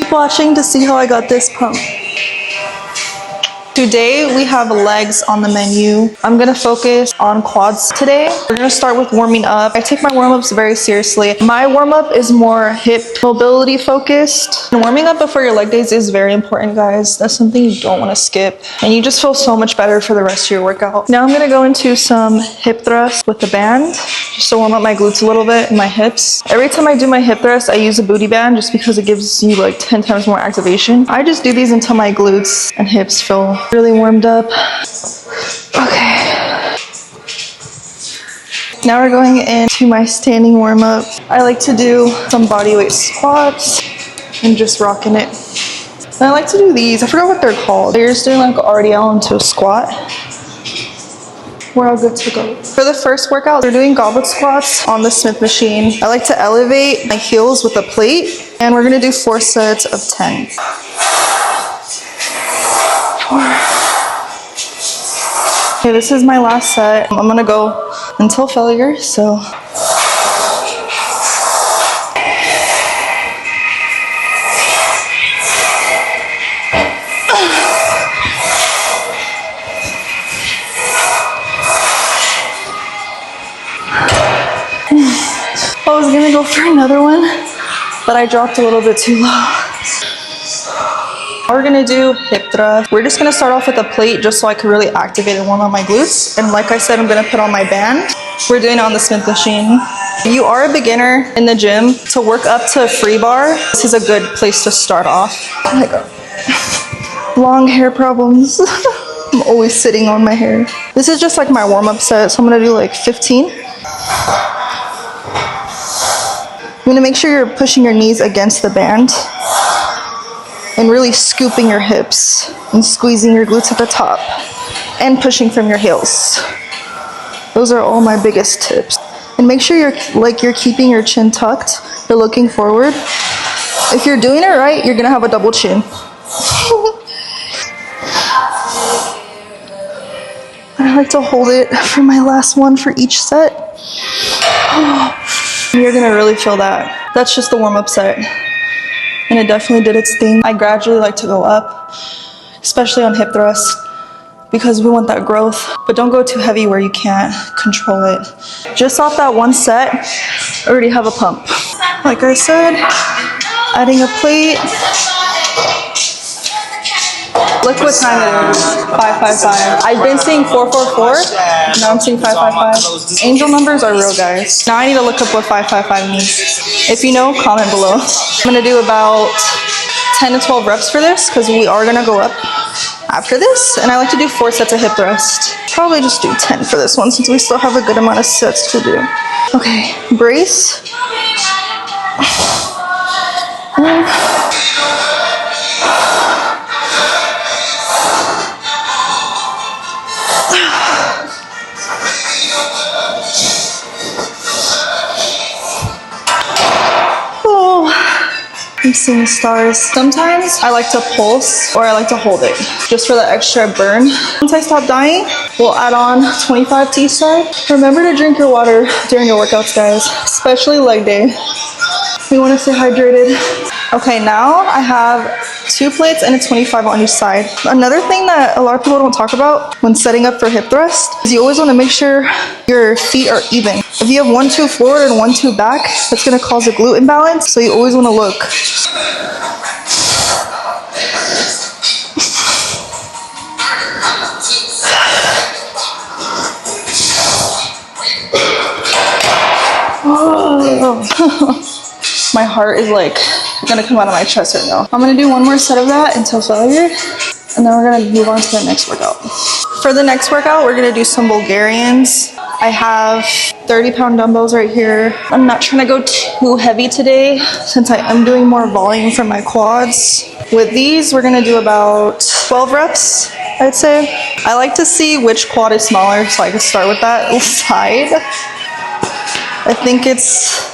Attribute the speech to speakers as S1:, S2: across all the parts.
S1: Keep watching to see how I got this pump. Today we have legs on the menu. I'm gonna focus on quads today. We're gonna start with warming up. I take my warm-ups very seriously. My warm-up is more hip mobility focused. And warming up before your leg days is very important, guys. That's something you don't wanna skip. And you just feel so much better for the rest of your workout. Now I'm gonna go into some hip thrusts with the band, just to warm up my glutes a little bit and my hips. Every time I do my hip thrust, I use a booty band just because it gives you like 10 times more activation. I just do these until my glutes and hips feel really warmed up. Okay. Now we're going into my standing warm up. I like to do some bodyweight squats and just rocking it. And I like to do these. I forgot what they're called. You're just doing like RDL into a squat. We're all good to go. For the first workout, we're doing goblet squats on the Smith machine. I like to elevate my heels with a plate, and we're gonna do 4 sets of 10. 4. Okay, this is my last set. I'm gonna go until failure, so. I was gonna go for another one, but I dropped a little bit too low. We're gonna do hip thrust. We're just gonna start off with a plate just so I can really activate and warm up my glutes. And like I said, I'm gonna put on my band. We're doing it on the Smith machine. If you are a beginner in the gym, to work up to a free bar, this is a good place to start off. Oh my God. Long hair problems. I'm always sitting on my hair. This is just like my warm-up set, so I'm gonna do like 15. I'm gonna make sure you're pushing your knees against the band and really scooping your hips and squeezing your glutes at the top and pushing from your heels. Those are all my biggest tips. And make sure you're keeping your chin tucked. You're looking forward. If you're doing it right, you're gonna have a double chin. I like to hold it for my last one for each set. You're gonna really feel that. That's just the warm-up set. And it definitely did its thing. I gradually like to go up, especially on hip thrust, because we want that growth. But don't go too heavy where you can't control it. Just off that one set, I already have a pump. Like I said, adding a plate. Look what time it is, 555. I've been seeing 444, now I'm seeing 555. Angel numbers are real, guys. Now I need to look up what 555 means. If you know, comment below. I'm gonna do about 10 to 12 reps for this, because we are gonna go up after this. And I like to do 4 sets of hip thrust. Probably just do 10 for this one, since we still have a good amount of sets to do. Okay, brace. I'm seeing stars. Sometimes I like to pulse or I like to hold it just for the extra burn. Once I stop dying, we'll add on 25 to each side. Remember to drink your water during your workouts, guys, especially leg day. We want to stay hydrated. Okay, now I have 2 plates and a 25 on each side. Another thing that a lot of people don't talk about when setting up for hip thrust is you always want to make sure your feet are even. If you have 1-2 forward and 1-2 back, that's going to cause a glute imbalance, so you always want to look. Oh. My heart is like gonna come out of my chest right now. I'm gonna do 1 more set of that until failure, and then we're gonna move on to the next workout. For the next workout, we're gonna do some Bulgarians. I have 30-pound dumbbells right here. I'm not trying to go too heavy today since I am doing more volume from my quads. With these, we're gonna do about 12 reps, I'd say. I like to see which quad is smaller, so I can start with that side. I think it's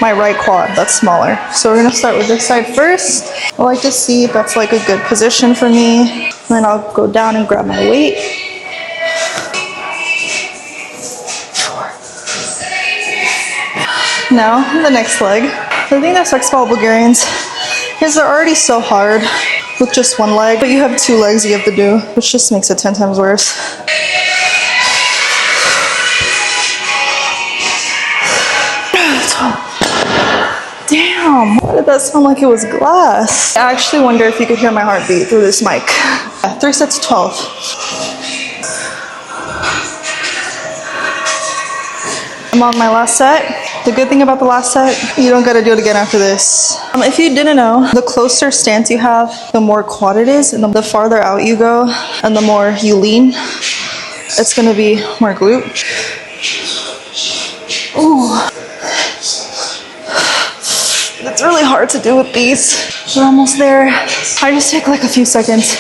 S1: my right quad that's smaller. So we're gonna start with this side first. I like to see if that's like a good position for me. And then I'll go down and grab my weight. 4. Now, the next leg. The thing that sucks about Bulgarians Because they're already so hard with just one leg, but you have 2 legs you have to do, which just makes it 10 times worse. Damn, why did that sound like it was glass? I actually wonder if you could hear my heartbeat through this mic. 3 sets of 12. I'm on my last set. The good thing about the last set, you don't gotta do it again after this. If you didn't know, the closer stance you have, the more quad it is, and the farther out you go, and the more you lean, it's gonna be more glute. Ooh. It's really hard to do with these. We're almost there. I just take like a few seconds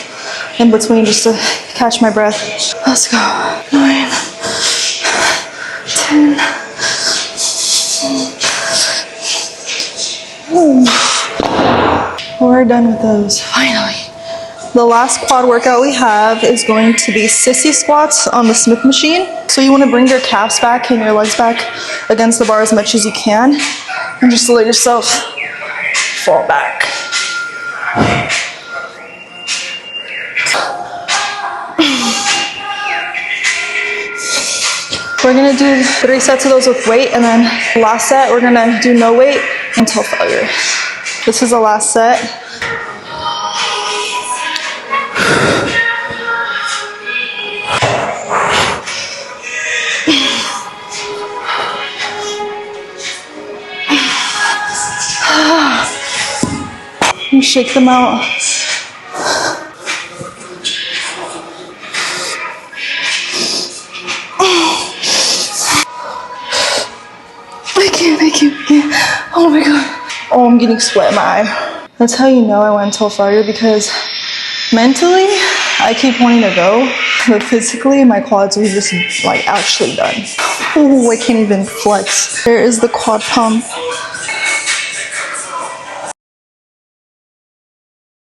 S1: in between just to catch my breath. Let's go. 9, 10. Ooh. We're done with those, finally. The last quad workout we have is going to be sissy squats on the Smith machine. So you want to bring your calves back and your legs back against the bar as much as you can, and just let yourself fall back. We're gonna do 3 sets of those with weight, and then last set we're gonna do no weight until failure. This is the last set. And shake them out. I can't. Oh my god. Oh, I'm getting sweat in my eye. That's how you know I went until failure, because mentally, I keep wanting to go, but physically, my quads are just like actually done. Oh, I can't even flex. There is the quad pump.